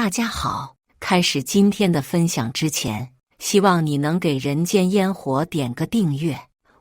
大家好，开始今天的分享之前，希望你能给人间烟火点个订阅，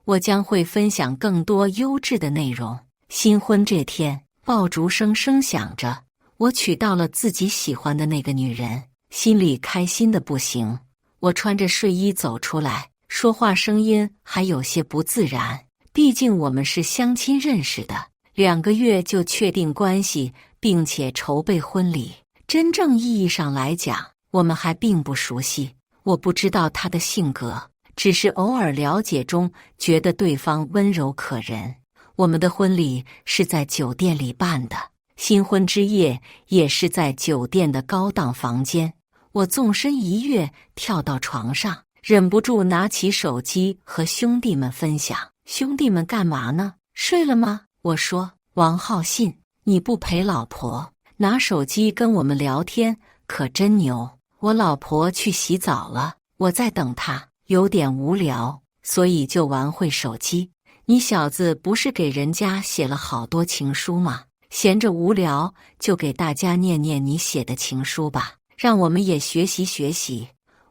我将会分享更多优质的内容。新婚这天，爆竹声声响着，我娶到了自己喜欢的那个女人，心里开心的不行。我穿着睡衣走出来，说话声音还有些不自然，毕竟我们是相亲认识的，2个月就确定关系，并且筹备婚礼。真正意义上来讲，我们还并不熟悉。我不知道他的性格，只是偶尔了解中觉得对方温柔可人。我们的婚礼是在酒店里办的，新婚之夜也是在酒店的高档房间。我纵身一跃，跳到床上，忍不住拿起手机和兄弟们分享。兄弟们干嘛呢？睡了吗？我说，王浩信，你不陪老婆，拿手机跟我们聊天，可真牛。我老婆去洗澡了，我在等她，有点无聊，所以就玩会手机。你小子不是给人家写了好多情书吗？闲着无聊就给大家念念你写的情书吧，让我们也学习学习。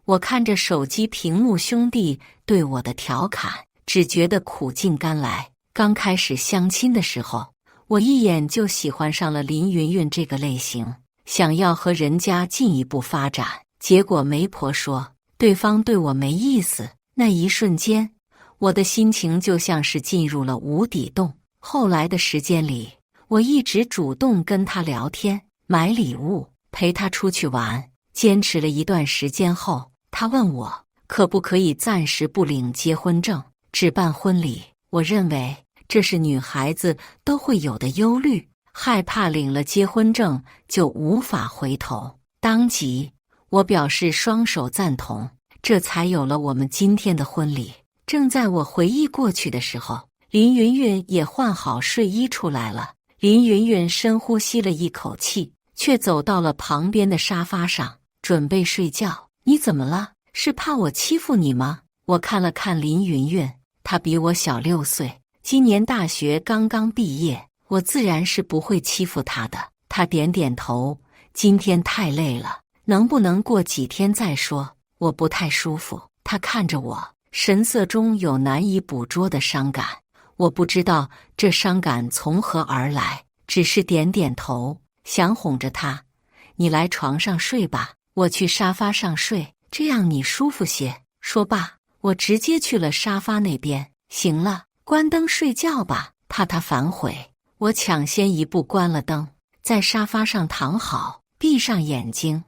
我看着手机屏幕兄弟对我的调侃，只觉得苦尽甘来。刚开始相亲的时候，我一眼就喜欢上了林云云这个类型，想要和人家进一步发展，结果媒婆说对方对我没意思。那一瞬间，我的心情就像是进入了无底洞。后来的时间里，我一直主动跟他聊天，买礼物，陪他出去玩。坚持了一段时间后，他问我可不可以暂时不领结婚证，只办婚礼。我认为这是女孩子都会有的忧虑，害怕领了结婚证就无法回头。当即，我表示双手赞同，这才有了我们今天的婚礼。正在我回忆过去的时候，林云云也换好睡衣出来了。林云云深呼吸了一口气，却走到了旁边的沙发上，准备睡觉。你怎么了？是怕我欺负你吗？我看了看林云云，她比我小6岁，今年大学刚刚毕业，我自然是不会欺负她的。她点点头，今天太累了，能不能过几天再说？我不太舒服。她看着我，神色中有难以捕捉的伤感。我不知道这伤感从何而来，只是点点头，想哄着她，你来床上睡吧，我去沙发上睡，这样你舒服些。说罢，我直接去了沙发那边。行了，关灯睡觉吧，怕他反悔。我抢先一步关了灯，在沙发上躺好，闭上眼睛，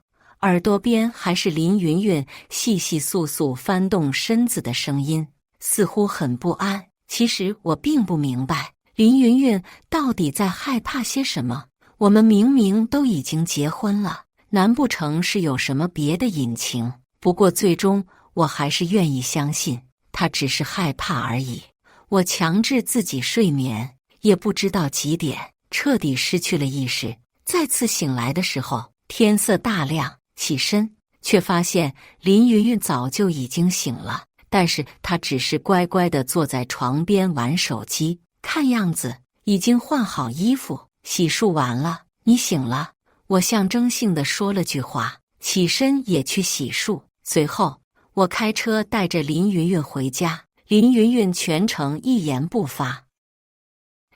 耳朵边还是林云云细细簌簌翻动身子的声音，似乎很不安。其实我并不明白林云云到底在害怕些什么。我们明明都已经结婚了，难不成是有什么别的隐情？不过最终我还是愿意相信她只是害怕而已。我强制自己睡眠，也不知道几点，彻底失去了意识。再次醒来的时候，天色大亮，起身却发现林云云早就已经醒了，但是她只是乖乖地坐在床边玩手机，看样子已经换好衣服，洗漱完了。你醒了，我象征性地说了句话，起身也去洗漱。随后我开车带着林云云回家，林云云全程一言不发，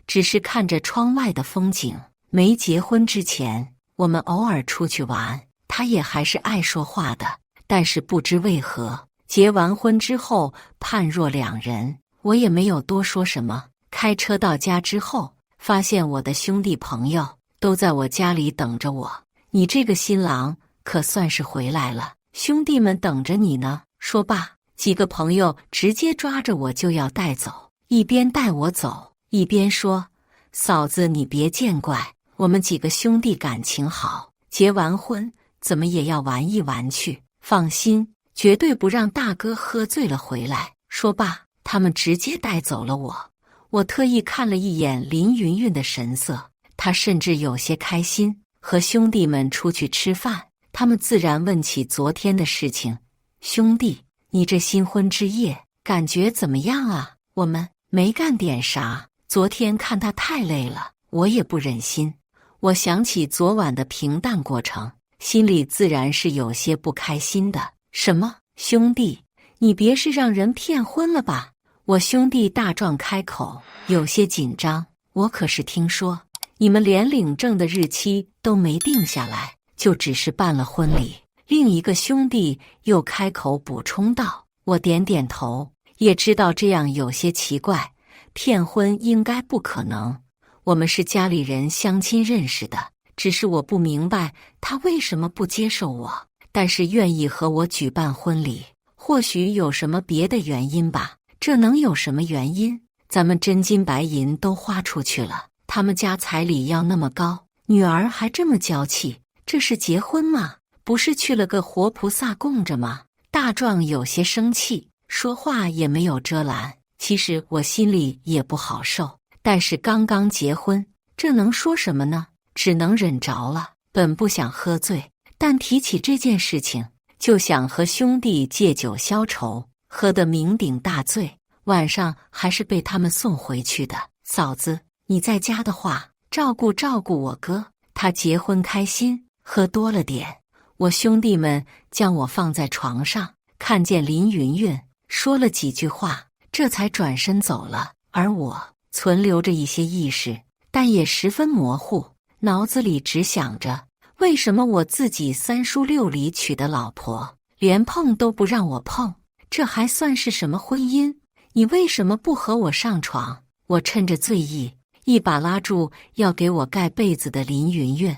只是看着窗外的风景。没结婚之前，我们偶尔出去玩，她也还是爱说话的，但是不知为何，结完婚之后判若两人，我也没有多说什么。开车到家之后，发现我的兄弟朋友都在我家里等着我。你这个新郎可算是回来了，兄弟们等着你呢。说罢，几个朋友直接抓着我就要带走，一边带我走，一边说，嫂子你别见怪，我们几个兄弟感情好，结完婚怎么也要玩一玩去，放心，绝对不让大哥喝醉了回来。说罢，他们直接带走了我。我特意看了一眼林云云的神色，她甚至有些开心，和兄弟们出去吃饭，他们自然问起昨天的事情。兄弟，你这新婚之夜感觉怎么样啊？我们没干点啥，昨天看他太累了，我也不忍心。我想起昨晚的平淡过程，心里自然是有些不开心的。什么，兄弟，你别是让人骗婚了吧？我兄弟大壮开口，有些紧张。我可是听说你们连领证的日期都没定下来，就只是办了婚礼。另一个兄弟又开口补充道。我点点头，也知道这样有些奇怪，骗婚应该不可能。我们是家里人相亲认识的，只是我不明白他为什么不接受我，但是愿意和我举办婚礼，或许有什么别的原因吧。这能有什么原因？咱们真金白银都花出去了，他们家彩礼要那么高，女儿还这么娇气，这是结婚吗？不是去了个活菩萨供着吗？大壮有些生气，说话也没有遮拦。其实我心里也不好受，但是刚刚结婚，这能说什么呢？只能忍着了。本不想喝醉，但提起这件事情，就想和兄弟借酒消愁，喝得酩酊大醉，晚上还是被他们送回去的。嫂子，你在家的话，照顾照顾我哥，他结婚开心，喝多了点。我兄弟们将我放在床上，看见林云云，说了几句话，这才转身走了。而我存留着一些意识，但也十分模糊，脑子里只想着，为什么我自己三书六礼娶的老婆，连碰都不让我碰，这还算是什么婚姻？你为什么不和我上床？我趁着醉意，一把拉住要给我盖被子的林云云。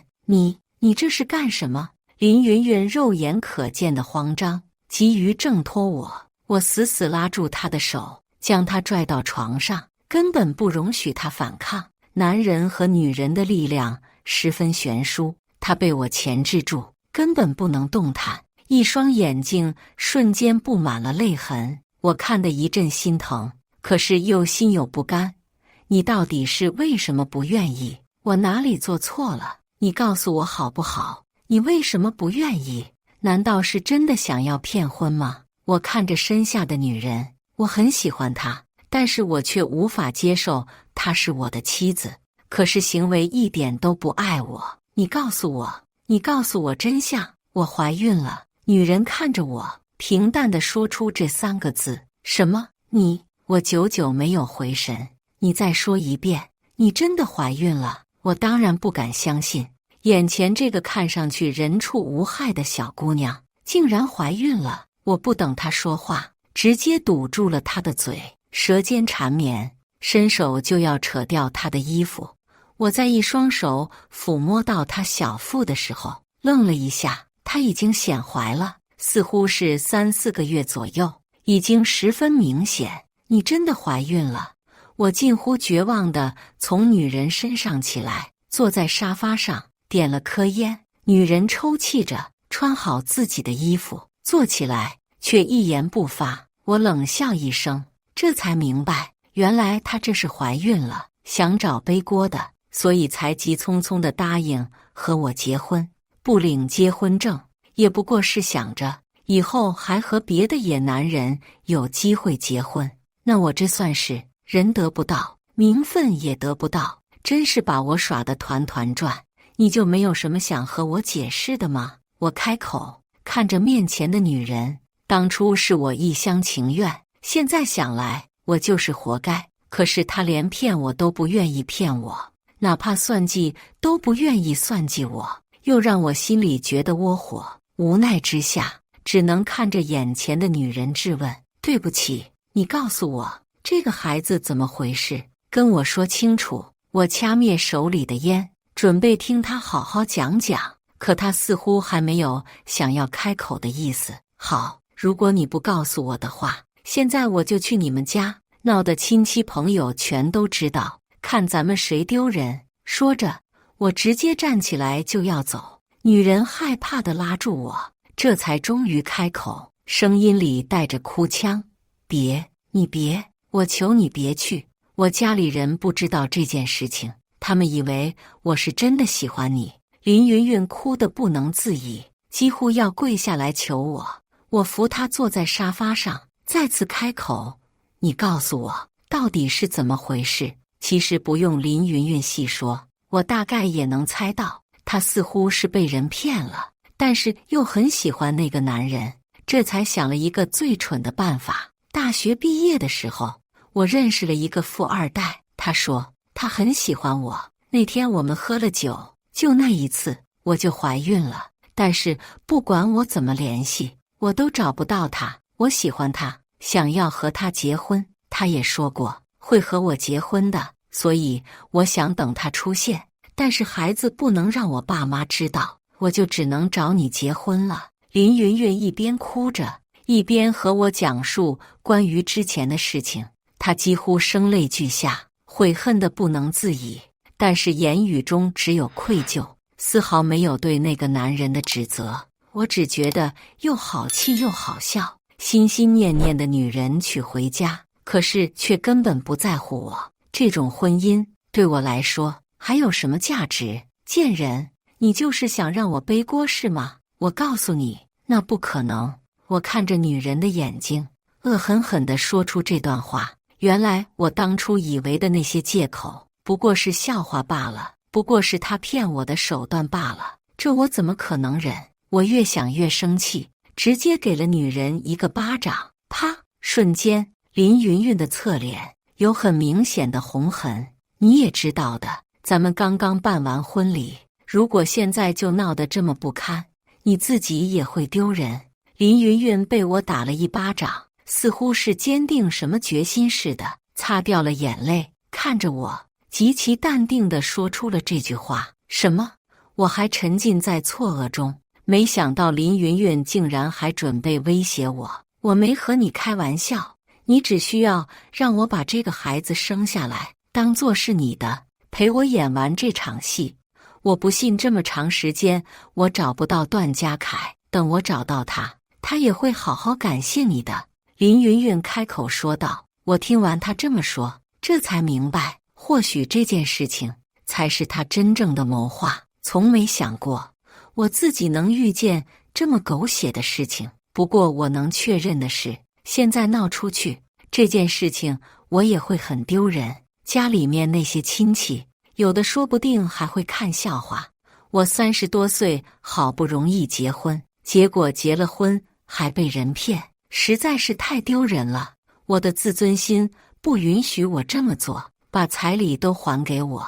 你这是干什么？林云云肉眼可见的慌张，急于挣脱我死死拉住她的手，将她拽到床上，根本不容许她反抗。男人和女人的力量十分悬殊，她被我钳制住，根本不能动弹，一双眼睛瞬间布满了泪痕。我看得一阵心疼，可是又心有不甘。你到底是为什么不愿意？我哪里做错了？你告诉我好不好？你为什么不愿意？难道是真的想要骗婚吗？我看着身下的女人，我很喜欢她，但是我却无法接受她是我的妻子，可是行为一点都不爱我。你告诉我真相，我怀孕了。女人看着我，平淡地说出这三个字。什么？我久久没有回神。你再说一遍，你真的怀孕了？我当然不敢相信。眼前这个看上去人畜无害的小姑娘，竟然怀孕了！我不等她说话，直接堵住了她的嘴，舌尖缠绵，伸手就要扯掉她的衣服。我在一双手抚摸到她小腹的时候，愣了一下，她已经显怀了，似乎是3、4个月左右，已经十分明显。你真的怀孕了！我近乎绝望地从女人身上起来，坐在沙发上。点了颗烟，女人抽泣着，穿好自己的衣服，坐起来，却一言不发。我冷笑一声，这才明白，原来她这是怀孕了，想找背锅的，所以才急匆匆地答应和我结婚，不领结婚证，也不过是想着以后还和别的野男人有机会结婚。那我这算是人得不到，名分也得不到，真是把我耍得团团转。你就没有什么想和我解释的吗？我开口，看着面前的女人，当初是我一厢情愿，现在想来，我就是活该。可是她连骗我都不愿意骗我，哪怕算计都不愿意算计我，又让我心里觉得窝火。无奈之下，只能看着眼前的女人质问：对不起，你告诉我，这个孩子怎么回事？跟我说清楚。我掐灭手里的烟，准备听他好好讲讲，可他似乎还没有想要开口的意思。好，如果你不告诉我的话，现在我就去你们家，闹得亲戚朋友全都知道，看咱们谁丢人。说着，我直接站起来就要走，女人害怕地拉住我，这才终于开口，声音里带着哭腔：你别，我求你别去。我家里人不知道这件事情，他们以为我是真的喜欢你。林云云哭得不能自已，几乎要跪下来求我。我扶她坐在沙发上，再次开口：你告诉我，到底是怎么回事？其实不用林云云细说，我大概也能猜到，她似乎是被人骗了。但是又很喜欢那个男人，这才想了一个最蠢的办法。大学毕业的时候，我认识了一个富二代，他说他很喜欢我。那天我们喝了酒，就那一次我就怀孕了。但是不管我怎么联系，我都找不到他。我喜欢他，想要和他结婚，他也说过会和我结婚的，所以我想等他出现。但是孩子不能让我爸妈知道，我就只能找你结婚了。林云云一边哭着，一边和我讲述关于之前的事情，她几乎声泪俱下，悔恨得不能自已，但是言语中只有愧疚，丝毫没有对那个男人的指责。我只觉得又好气又好笑，心心念念的女人娶回家，可是却根本不在乎我。这种婚姻对我来说还有什么价值？贱人，你就是想让我背锅是吗？我告诉你，那不可能。我看着女人的眼睛，恶狠狠地说出这段话。原来我当初以为的那些借口，不过是笑话罢了，不过是他骗我的手段罢了。这我怎么可能忍？我越想越生气，直接给了女人一个巴掌。啪！瞬间，林云云的侧脸有很明显的红痕。你也知道的，咱们刚刚办完婚礼，如果现在就闹得这么不堪，你自己也会丢人。林云云被我打了一巴掌，似乎是坚定什么决心似的，擦掉了眼泪，看着我，极其淡定地说出了这句话。什么？我还沉浸在错愕中，没想到林云云竟然还准备威胁我。我没和你开玩笑，你只需要让我把这个孩子生下来，当作是你的，陪我演完这场戏。我不信这么长时间我找不到段家凯，等我找到他，他也会好好感谢你的。林云云开口说道。我听完他这么说，这才明白，或许这件事情才是他真正的谋划。从没想过我自己能遇见这么狗血的事情。不过我能确认的是，现在闹出去这件事情，我也会很丢人。家里面那些亲戚，有的说不定还会看笑话。我30多岁好不容易结婚，结果结了婚还被人骗，实在是太丢人了。我的自尊心不允许我这么做，把彩礼都还给我，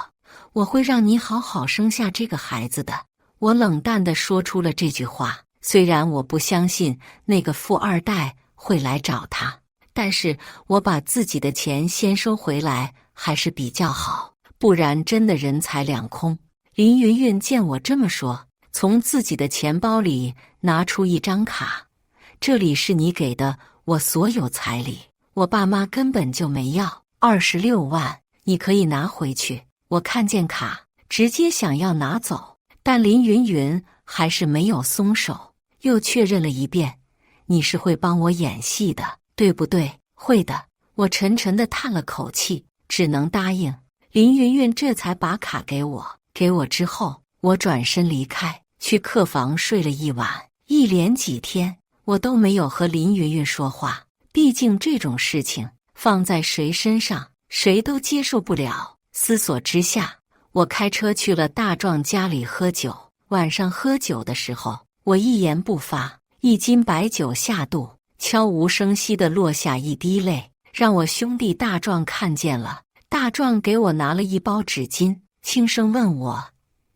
我会让你好好生下这个孩子的。我冷淡地说出了这句话。虽然我不相信那个富二代会来找他，但是我把自己的钱先收回来还是比较好，不然真的人财两空。林云云见我这么说，从自己的钱包里拿出一张卡，这里是你给的我所有彩礼，我爸妈根本就没要，26万，你可以拿回去。我看见卡，直接想要拿走，但林云云还是没有松手，又确认了一遍，你是会帮我演戏的，对不对？会的。我沉沉地叹了口气，只能答应。林云云这才把卡给我，给我之后，我转身离开，去客房睡了一晚。一连几天，我都没有和林云云说话，毕竟这种事情放在谁身上，谁都接受不了。思索之下，我开车去了大壮家里喝酒。晚上喝酒的时候，我一言不发，一斤白酒下肚，悄无声息地落下一滴泪，让我兄弟大壮看见了。大壮给我拿了一包纸巾，轻声问我：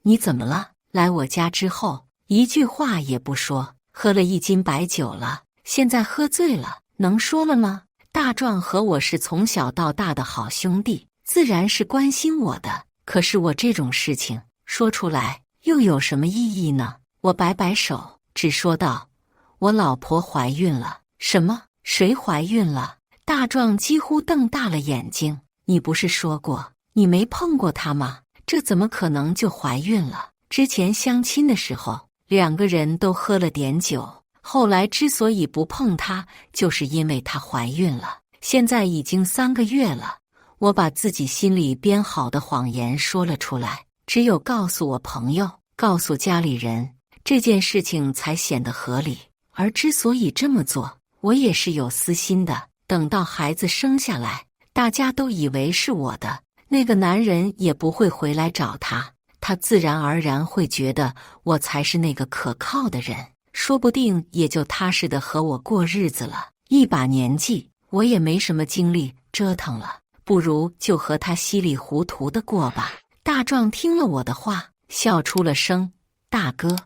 你怎么了？来我家之后，一句话也不说，喝了一斤白酒了，现在喝醉了，能说了吗？大壮和我是从小到大的好兄弟，自然是关心我的，可是我这种事情说出来又有什么意义呢？我摆摆手，只说道：我老婆怀孕了。什么？谁怀孕了？大壮几乎瞪大了眼睛。你不是说过你没碰过她吗？这怎么可能就怀孕了？之前相亲的时候，2个人都喝了点酒，后来之所以不碰她，就是因为她怀孕了。现在已经3个月了。我把自己心里编好的谎言说了出来，只有告诉我朋友，告诉家里人，这件事情才显得合理。而之所以这么做，我也是有私心的。等到孩子生下来，大家都以为是我的，那个男人也不会回来找他。他自然而然会觉得我才是那个可靠的人，说不定也就踏实的和我过日子了。一把年纪，我也没什么精力折腾了，不如就和他稀里糊涂的过吧。大壮听了我的话，笑出了声：大哥，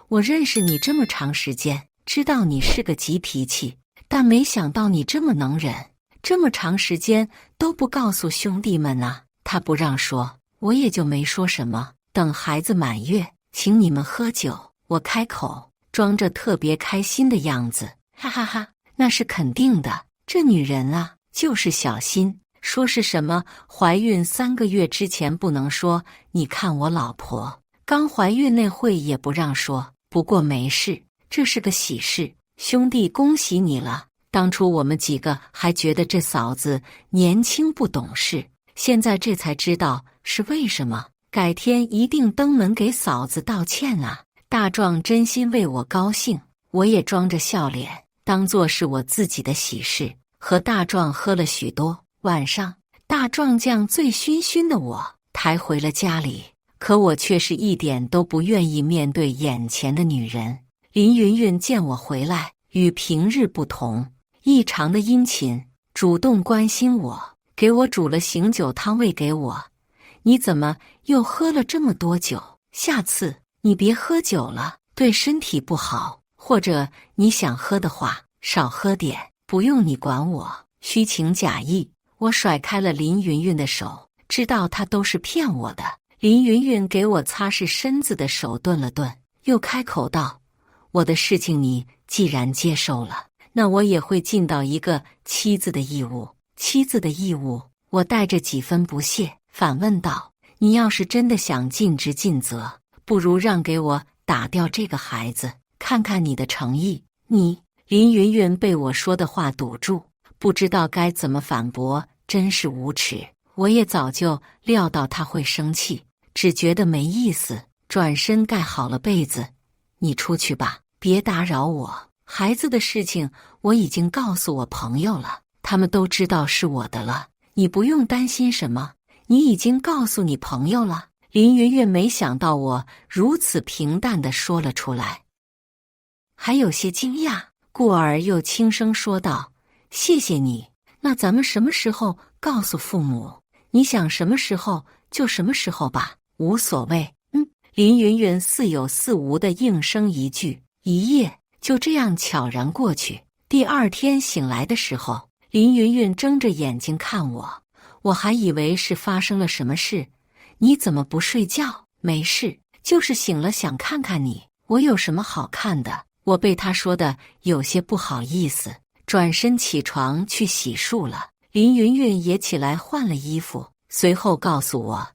我认识你这么长时间，知道你是个急脾气，但没想到你这么能忍，这么长时间都不告诉兄弟们呢。他不让说，我也就没说什么。等孩子满月，请你们喝酒。我开口，装着特别开心的样子，哈哈哈，那是肯定的。这女人啊，就是小心，说是什么怀孕3个月之前不能说。你看我老婆刚怀孕那会也不让说，不过没事，这是个喜事，兄弟恭喜你了。当初我们几个还觉得这嫂子年轻不懂事，现在这才知道是为什么。改天一定登门给嫂子道歉啊！大壮真心为我高兴，我也装着笑脸，当作是我自己的喜事，和大壮喝了许多。晚上，大壮将醉醺醺的我抬回了家里，可我却是一点都不愿意面对眼前的女人。林云云见我回来，与平日不同，异常的殷勤，主动关心我，给我煮了醒酒汤喂给我。你怎么又喝了这么多酒？下次你别喝酒了，对身体不好。或者你想喝的话，少喝点，不用你管我。虚情假意，我甩开了林云云的手，知道她都是骗我的。林云云给我擦拭身子的手顿了顿，又开口道：我的事情你既然接受了，那我也会尽到一个妻子的义务。妻子的义务，我带着几分不屑反问道：你要是真的想尽职尽责，不如让给我打掉这个孩子，看看你的诚意。你……林云云被我说的话堵住，不知道该怎么反驳，真是无耻。我也早就料到他会生气，只觉得没意思，转身盖好了被子。你出去吧，别打扰我。孩子的事情我已经告诉我朋友了，他们都知道是我的了，你不用担心什么。你已经告诉你朋友了。林云云没想到我如此平淡地说了出来，还有些惊讶，故而又轻声说道：谢谢你，那咱们什么时候告诉父母？你想什么时候就什么时候吧，无所谓。林云云似有似无地应声一句。一夜就这样悄然过去。第二天醒来的时候，林云云睁着眼睛看我，我还以为是发生了什么事。你怎么不睡觉？没事，就是醒了想看看你。我有什么好看的？我被他说的有些不好意思，转身起床去洗漱了。林云云也起来换了衣服，随后告诉我，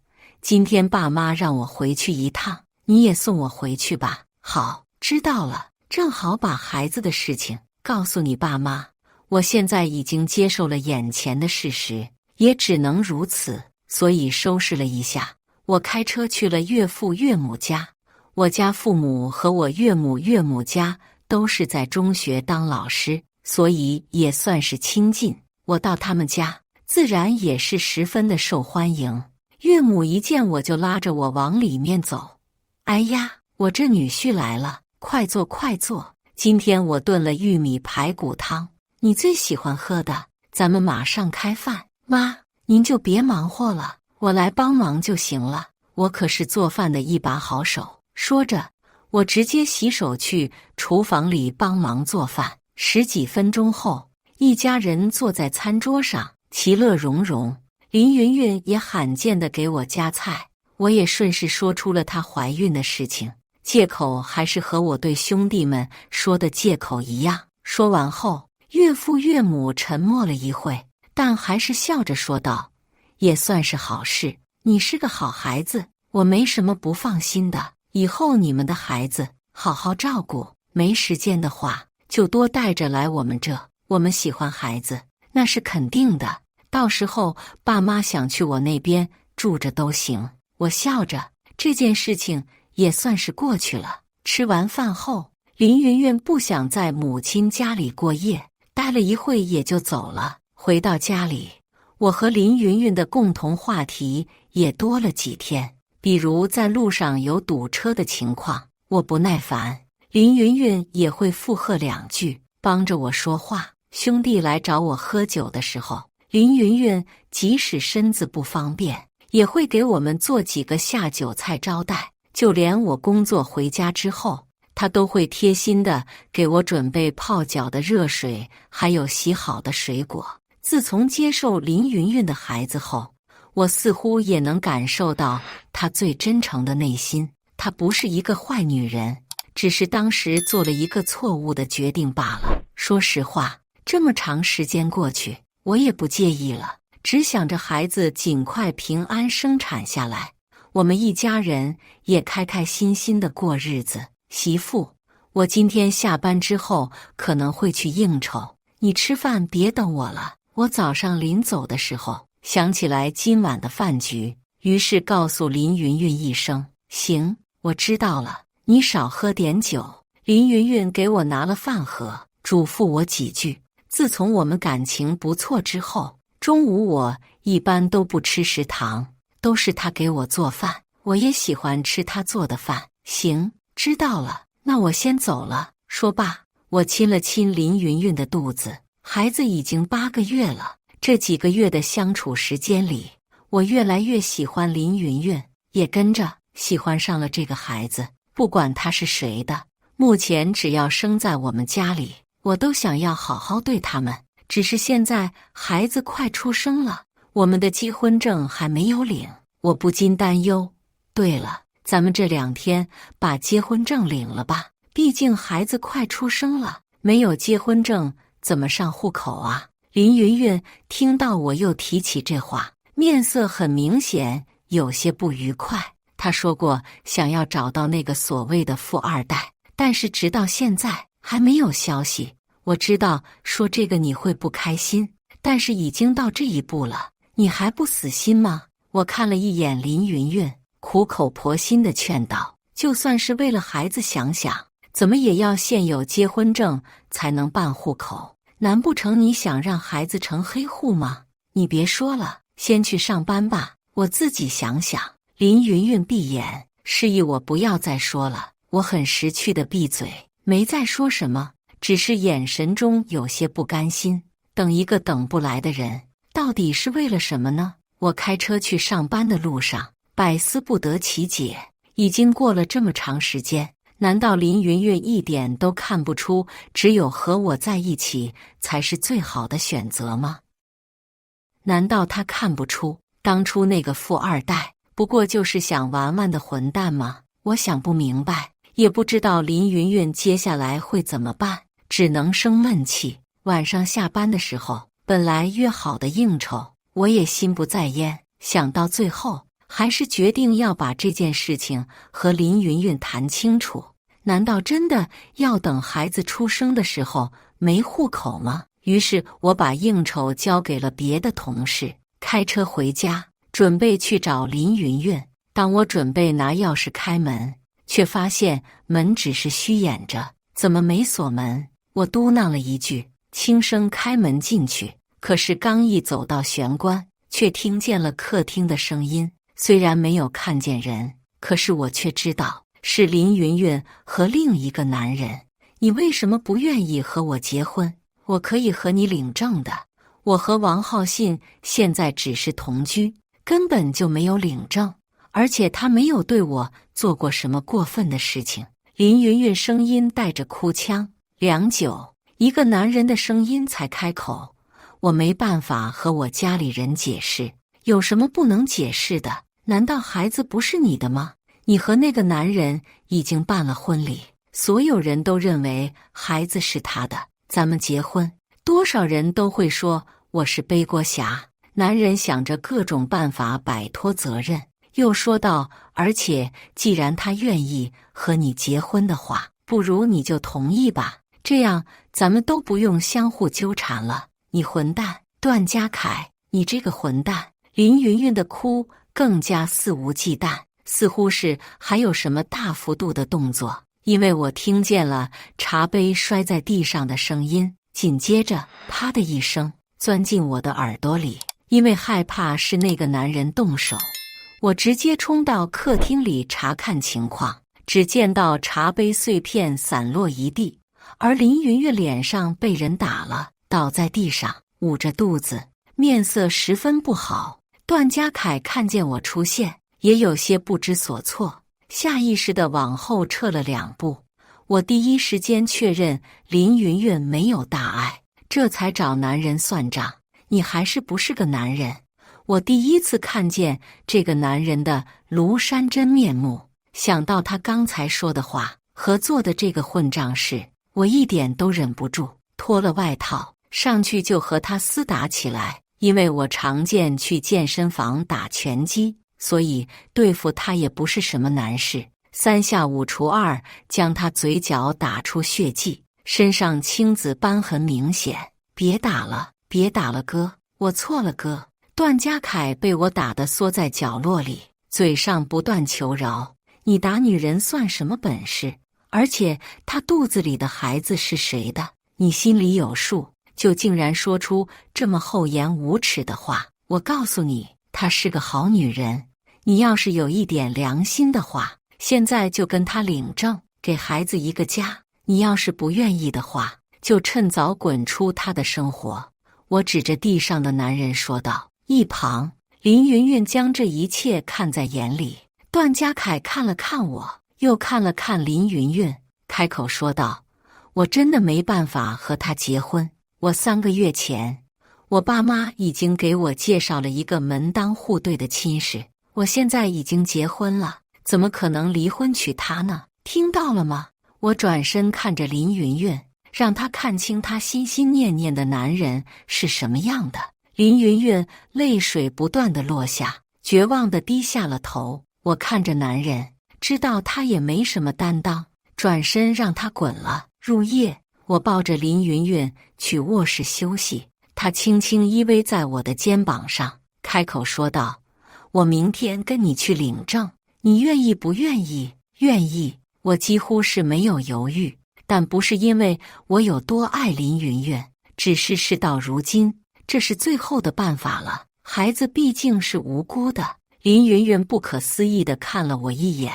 今天爸妈让我回去一趟，你也送我回去吧。好，知道了，正好把孩子的事情告诉你爸妈。我现在已经接受了眼前的事实，也只能如此，所以收拾了一下，我开车去了岳父岳母家。我家父母和我岳母岳母家都是在中学当老师，所以也算是亲近。我到他们家，自然也是十分的受欢迎。岳母一见我就拉着我往里面走。哎呀，我这女婿来了，快坐快坐。今天我炖了玉米排骨汤，你最喜欢喝的，咱们马上开饭。妈，您就别忙活了，我来帮忙就行了，我可是做饭的一把好手。说着，我直接洗手去厨房里帮忙做饭。10几分钟后，一家人坐在餐桌上，其乐融融。林云云也罕见地给我夹菜，我也顺势说出了她怀孕的事情，借口还是和我对兄弟们说的借口一样。说完后，岳父岳母沉默了一会，但还是笑着说道：也算是好事，你是个好孩子，我没什么不放心的。以后你们的孩子好好照顾，没时间的话就多带着来我们这，我们喜欢孩子，那是肯定的。到时候爸妈想去我那边住着都行。我笑着，这件事情也算是过去了。吃完饭后，林云云不想在母亲家里过夜，待了一会也就走了。回到家里，我和林云云的共同话题也多了几天。比如在路上有堵车的情况，我不耐烦，林云云也会附和2句，帮着我说话。兄弟来找我喝酒的时候，林云云即使身子不方便，也会给我们做几个下酒菜招待。就连我工作回家之后，她都会贴心的给我准备泡脚的热水，还有洗好的水果。自从接受林云云的孩子后，我似乎也能感受到她最真诚的内心。她不是一个坏女人，只是当时做了一个错误的决定罢了。说实话，这么长时间过去，我也不介意了，只想着孩子尽快平安生产下来，我们一家人也开开心心的过日子。媳妇，我今天下班之后可能会去应酬，你吃饭别等我了。我早上临走的时候想起来今晚的饭局，于是告诉林云云一声，行，我知道了，你少喝点酒。林云云给我拿了饭盒，嘱咐我几句。自从我们感情不错之后，中午我一般都不吃食堂，都是他给我做饭，我也喜欢吃他做的饭。行，知道了，那我先走了。说罢，我亲了亲林云云的肚子。孩子已经8个月了，这几个月的相处时间里，我越来越喜欢林云云，也跟着喜欢上了这个孩子。不管他是谁的，目前只要生在我们家里，我都想要好好对他们。只是现在孩子快出生了，我们的结婚证还没有领，我不禁担忧。对了，咱们这2天把结婚证领了吧，毕竟孩子快出生了，没有结婚证怎么上户口啊？林云云听到我又提起这话，面色很明显有些不愉快。她说过想要找到那个所谓的富二代，但是直到现在还没有消息。我知道说这个你会不开心，但是已经到这一步了，你还不死心吗？我看了一眼林云云，苦口婆心地劝道，就算是为了孩子想想，怎么也要现有结婚证才能办户口，难不成你想让孩子成黑户吗？你别说了，先去上班吧，我自己想想。林云云闭眼，示意我不要再说了。我很识趣的闭嘴，没再说什么，只是眼神中有些不甘心。等一个等不来的人，到底是为了什么呢？我开车去上班的路上，百思不得其解。已经过了这么长时间，难道林云云一点都看不出只有和我在一起才是最好的选择吗？难道他看不出当初那个富二代不过就是想玩玩的混蛋吗？我想不明白，也不知道林云云接下来会怎么办，只能生闷气。晚上下班的时候，本来约好的应酬，我也心不在焉，想到最后还是决定要把这件事情和林云云谈清楚。难道真的要等孩子出生的时候没户口吗？于是我把应酬交给了别的同事，开车回家，准备去找林云云。当我准备拿钥匙开门，却发现门只是虚掩着，怎么没锁门？我嘟囔了一句，轻声开门进去。可是刚一走到玄关，却听见了客厅的声音。虽然没有看见人，可是我却知道是林云云和另一个男人。你为什么不愿意和我结婚？我可以和你领证的。我和王浩信现在只是同居，根本就没有领证，而且他没有对我做过什么过分的事情。林云云声音带着哭腔，良久，一个男人的声音才开口，我没办法和我家里人解释。有什么不能解释的？难道孩子不是你的吗？你和那个男人已经办了婚礼，所有人都认为孩子是他的，咱们结婚，多少人都会说我是背锅侠。男人想着各种办法摆脱责任，又说道，而且既然他愿意和你结婚的话，不如你就同意吧，这样咱们都不用相互纠缠了。你混蛋，段家凯，你这个混蛋！林云云的哭更加肆无忌惮，似乎是还有什么大幅度的动作，因为我听见了茶杯摔在地上的声音，紧接着啪的一声钻进我的耳朵里。因为害怕是那个男人动手，我直接冲到客厅里查看情况，只见到茶杯碎片散落一地，而林云云脸上被人打了，倒在地上，捂着肚子，面色十分不好。段家凯看见我出现，也有些不知所措，下意识地往后撤了2步。我第一时间确认林云云没有大碍，这才找男人算账。你还是不是个男人？我第一次看见这个男人的庐山真面目，想到他刚才说的话和做的这个混账事，我一点都忍不住，脱了外套上去就和他厮打起来。因为我常见去健身房打拳击，所以对付他也不是什么难事。3下5除2，将他嘴角打出血迹，身上青紫斑痕明显。别打了，别打了哥，我错了哥。段家凯被我打得缩在角落里，嘴上不断求饶。你打女人算什么本事？而且她肚子里的孩子是谁的？你心里有数，就竟然说出这么厚颜无耻的话。我告诉你，她是个好女人，你要是有一点良心的话，现在就跟她领证，给孩子一个家。你要是不愿意的话，就趁早滚出她的生活。我指着地上的男人说道。一旁，林云云将这一切看在眼里。段家凯看了看我，又看了看林云云，开口说道：我真的没办法和他结婚。我3个月前，我爸妈已经给我介绍了一个门当户对的亲事，我现在已经结婚了，怎么可能离婚娶她呢？听到了吗？我转身看着林云云，让她看清她心心念念的男人是什么样的。林云云泪水不断地落下，绝望地低下了头。我看着男人，知道他也没什么担当，转身让他滚了。入夜，我抱着林云云去卧室休息，她轻轻依偎在我的肩膀上，开口说道：我明天跟你去领证，你愿意不愿意？愿意。我几乎是没有犹豫，但不是因为我有多爱林云云，只是事到如今，这是最后的办法了。孩子毕竟是无辜的。林云云不可思议地看了我一眼。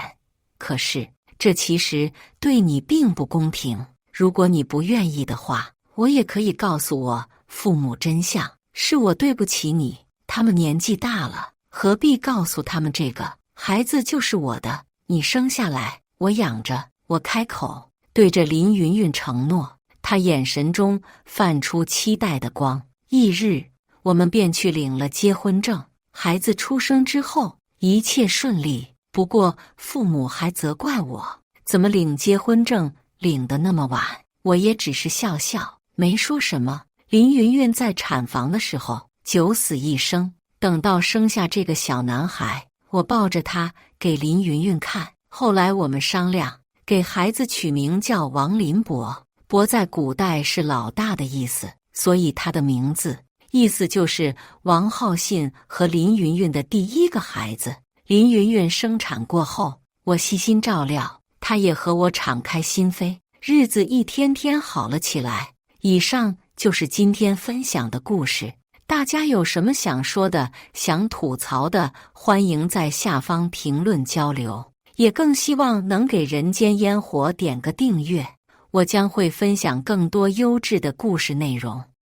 可是，这其实对你并不公平。如果你不愿意的话，我也可以告诉我父母真相。是我对不起你，他们年纪大了，何必告诉他们这个？孩子就是我的，你生下来，我养着。我开口，对着林云云承诺，她眼神中泛出期待的光。翌日，我们便去领了结婚证。孩子出生之后，一切顺利。不过父母还责怪我，怎么领结婚证领得那么晚。我也只是笑笑，没说什么。林云云在产房的时候九死一生，等到生下这个小男孩，我抱着他给林云云看。后来我们商量，给孩子取名叫王林伯。伯在古代是老大的意思，所以他的名字意思就是王浩信和林云云的第一个孩子。林云云生产过后，我细心照料，她也和我敞开心扉，日子一天天好了起来。以上就是今天分享的故事，大家有什么想说的、想吐槽的，欢迎在下方评论交流，也更希望能给人间烟火点个订阅，我将会分享更多优质的故事内容。